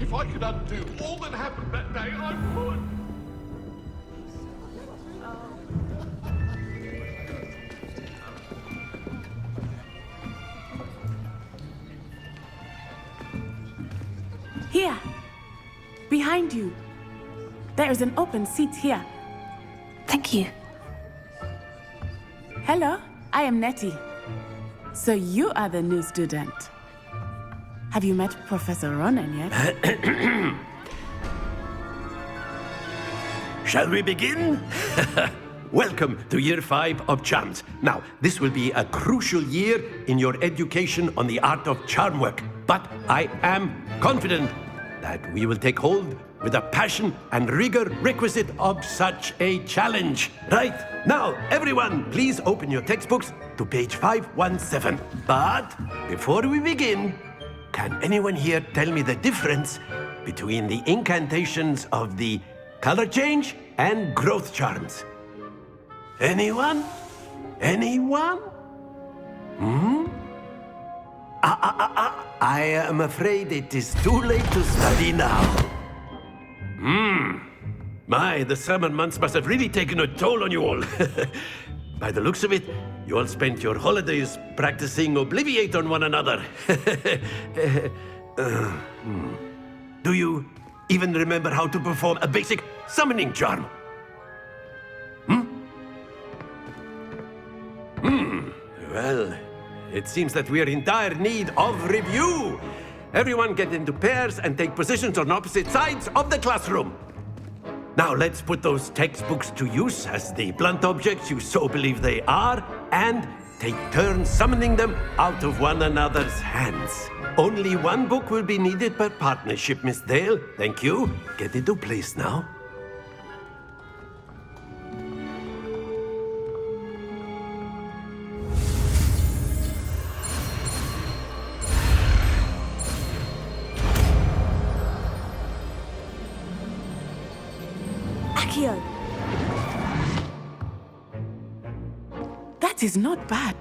If I could undo all that happened that day, I would. Here, behind you. There is an open seat here. Thank you. Hello, I am Nettie. So you are the new student. Have you met Professor Ronan yet? Shall we begin? Welcome to Year 5 of Charms. Now, this will be a crucial year in your education on the art of charm work. But I am confident that we will take hold with the passion and rigor requisite of such a challenge. Right, now, everyone, please open your textbooks to page 517. But before we begin, can anyone here tell me the difference between the incantations of the color change and growth charms? Anyone? Anyone? I am afraid it is too late to study now. My, the summer months must have really taken a toll on you all. By the looks of it, you all spent your holidays practicing Obliviate on one another. Do you even remember how to perform a basic summoning charm? Well, it seems that we are in dire need of review. Everyone get into pairs and take positions on opposite sides of the classroom. Now let's put those textbooks to use as the blunt objects you so believe they are, and take turns summoning them out of one another's hands. Only one book will be needed per partnership, Miss Dale. Thank you. Get into place now. That is not bad.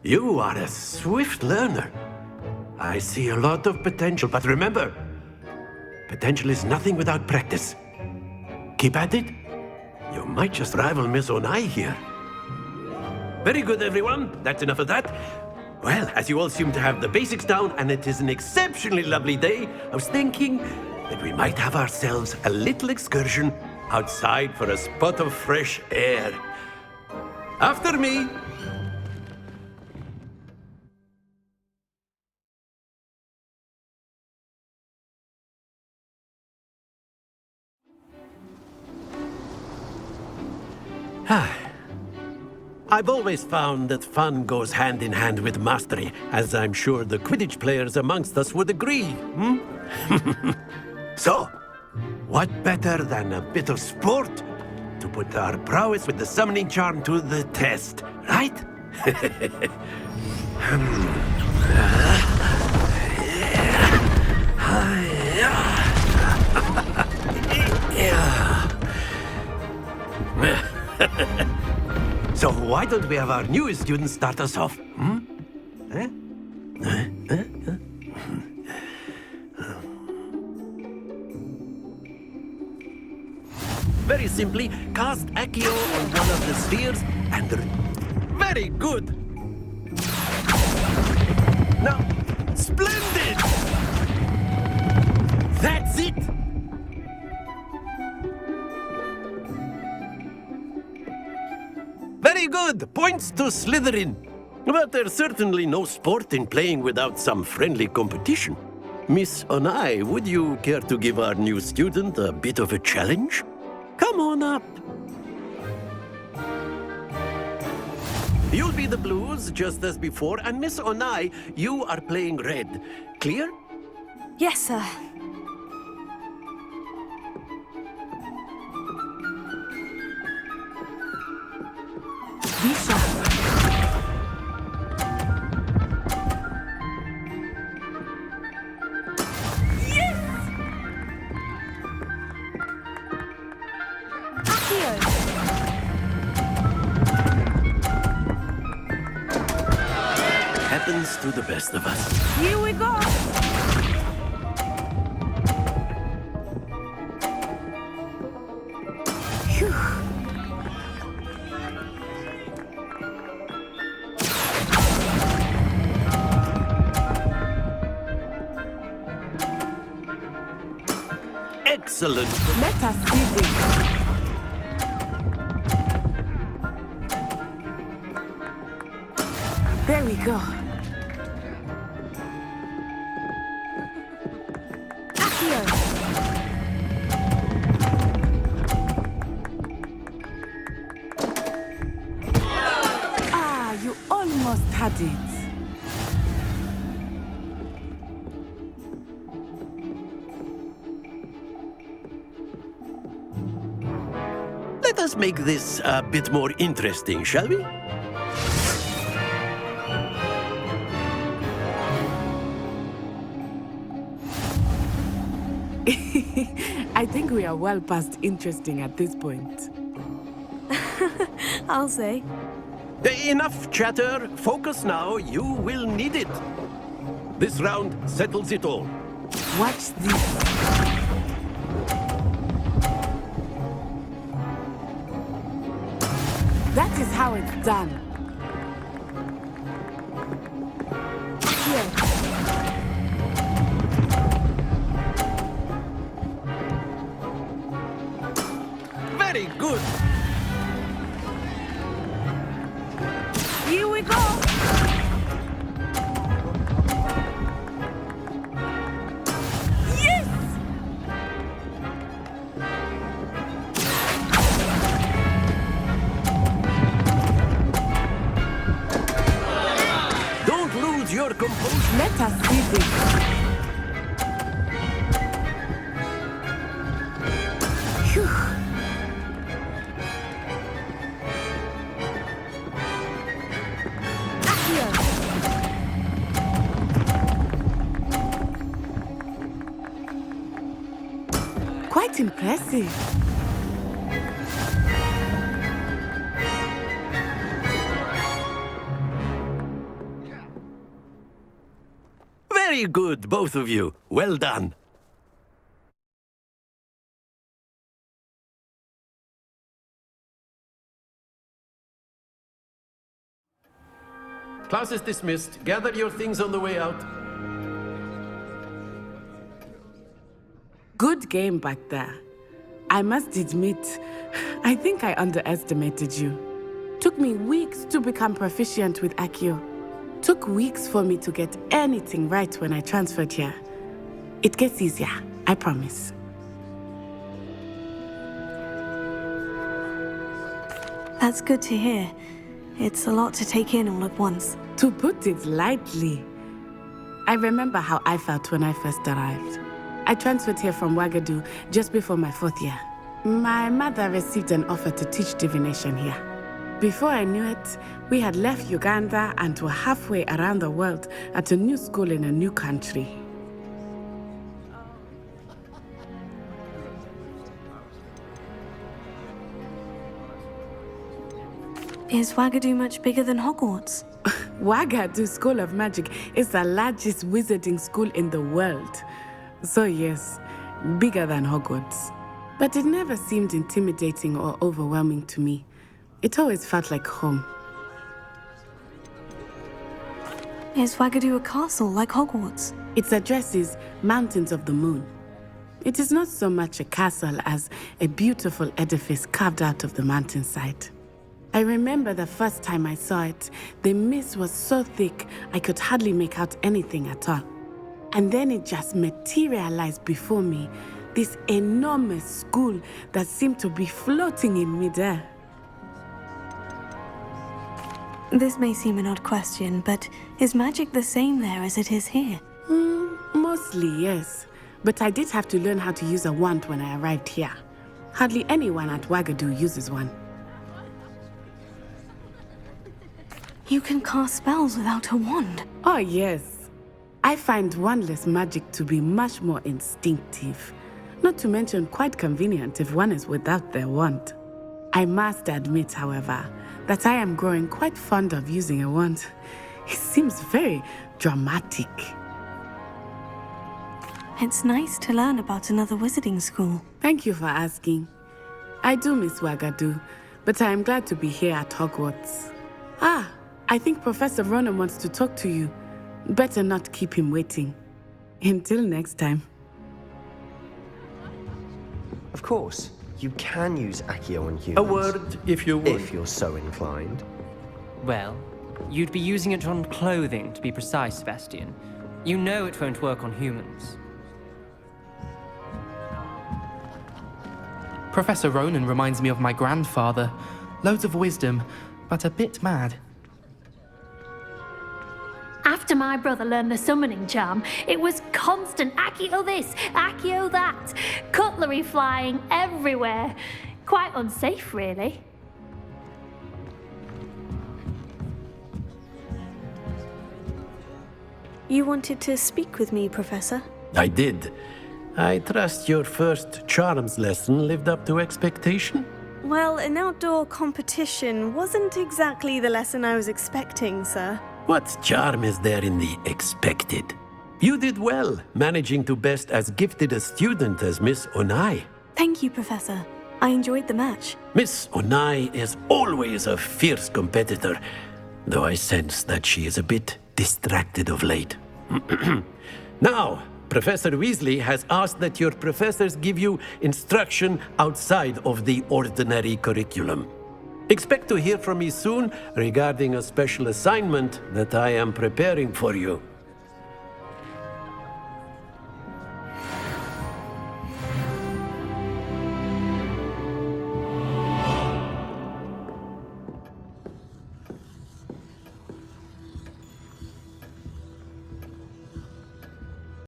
You are a swift learner. I see a lot of potential, but remember, potential is nothing without practice. Keep at it. You might just rival Miss Onai here. Very good, everyone. That's enough of that. Well, as you all seem to have the basics down, and it is an exceptionally lovely day, I was thinking that we might have ourselves a little excursion outside for a spot of fresh air. After me. I've always found that fun goes hand in hand with mastery, as I'm sure the Quidditch players amongst us would agree. So, what better than a bit of sport to put our prowess with the summoning charm to the test, right? So why don't we have our newest student start us off? Very simply, cast Accio on one of the spheres and... Very good! Now, splendid! That's it! Very good! Points to Slytherin. But there's certainly no sport in playing without some friendly competition. Miss Onai, would you care to give our new student a bit of a challenge? Come on up. You'll be the blues, just as before, and Miss Onai, you are playing red. Clear? Yes, sir. Be sharp. Happens to the best of us. Here we go. Excellent. Let us see this. There we go. Accio. Ah, you almost had it. Let us make this a bit more interesting, shall we? I think we are well past interesting at this point. I'll say. Enough chatter. Focus now. You will need it. This round settles it all. Watch this. That is how it's done. Here. Very good. Here we go. Yes! Don't lose your composure. Let us see this. Phew. Here. Quite impressive. Very good, both of you. Well done. Class is dismissed. Gather your things on the way out. Good game back there. I must admit, I think I underestimated you. Took me weeks to become proficient with Accio. Took weeks for me to get anything right when I transferred here. It gets easier, I promise. That's good to hear. It's a lot to take in all at once. To put it lightly, I remember how I felt when I first arrived. I transferred here from Wagadu just before my 4th year. My mother received an offer to teach divination here. Before I knew it, we had left Uganda and were halfway around the world at a new school in a new country. Is Wagadu much bigger than Hogwarts? Wagadu School of Magic is the largest wizarding school in the world. So yes, bigger than Hogwarts. But it never seemed intimidating or overwhelming to me. It always felt like home. Is Wagadu a castle like Hogwarts? Its address is Mountains of the Moon. It is not so much a castle as a beautiful edifice carved out of the mountainside. I remember the first time I saw it, the mist was so thick I could hardly make out anything at all. And then it just materialized before me, this enormous school that seemed to be floating in midair. This may seem an odd question, but is magic the same there as it is here? Mostly, yes. But I did have to learn how to use a wand when I arrived here. Hardly anyone at Wagadu uses one. You can cast spells without a wand. Oh, yes. I find wandless magic to be much more instinctive. Not to mention quite convenient if one is without their wand. I must admit, however, that I am growing quite fond of using a wand. It seems very dramatic. It's nice to learn about another wizarding school. Thank you for asking. I do miss Wagadu, but I am glad to be here at Hogwarts. Ah, I think Professor Ronan wants to talk to you. Better not keep him waiting. Until next time. course. You can use Accio on humans. A word, if you would. If you're so inclined. Well, you'd be using it on clothing, to be precise, Sebastian. You know it won't work on humans. Professor Ronan reminds me of my grandfather. Loads of wisdom, but a bit mad. After my brother learned the summoning charm, it was constant Accio this, Accio that. Cutlery flying everywhere. Quite unsafe, really. You wanted to speak with me, Professor? I did. I trust your first charms lesson lived up to expectation? Well, an outdoor competition wasn't exactly the lesson I was expecting, sir. What charm is there in the expected? You did well, managing to best as gifted a student as Miss Onai. Thank you, Professor. I enjoyed the match. Miss Onai is always a fierce competitor, though I sense that she is a bit distracted of late. Now, Professor Weasley has asked that your professors give you instruction outside of the ordinary curriculum. Expect to hear from me soon regarding a special assignment that I am preparing for you.